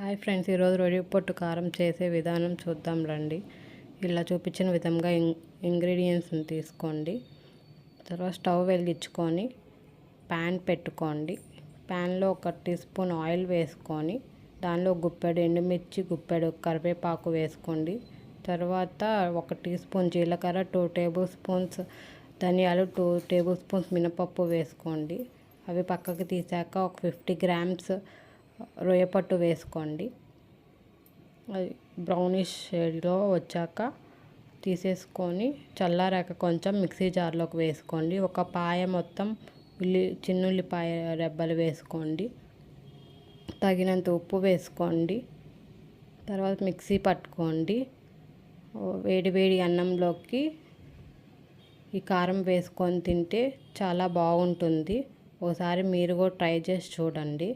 Hi friends, ఈరోజు రొయ్య పొట్టు కారం చేసే విధానం చూద్దాం రండి. ఇలా చూపించిన విధంగా ఇంగ్రీడియంట్స్ని తీసుకోండి. తర్వాత స్టవ్ వెలిగించుకొని ప్యాన్ పెట్టుకోండి. ప్యాన్లో 1 టీ స్పూన్ ఆయిల్ వేసుకొని దానిలో గుప్పెడు ఎండుమిర్చి, గుప్పెడు కరివేపాకు వేసుకోండి. తర్వాత 1 టీ స్పూన్ జీలకర్ర, 2 టేబుల్ స్పూన్స్ ధనియాలు, 2 టేబుల్ స్పూన్స్ మినపప్పు వేసుకోండి. అవి పక్కకి తీసాక ఒక 50 గ్రామ్స్ రొయ్యపట్టు వేసుకోండి. అది బ్రౌనిష్ షేడ్లో వచ్చాక తీసేసుకొని చల్లారాక కొంచెం మిక్సీ జార్లోకి వేసుకోండి. ఒక పాయ మొత్తం చిన్నుల్లిపాయ రెబ్బలు వేసుకోండి. తగినంత ఉప్పు వేసుకోండి. తర్వాత మిక్సీ పట్టుకోండి. వేడి వేడి అన్నంలోకి ఈ కారం వేసుకొని తింటే చాలా బాగుంటుంది. ఒకసారి మీరు కూడా ట్రై చేసి చూడండి.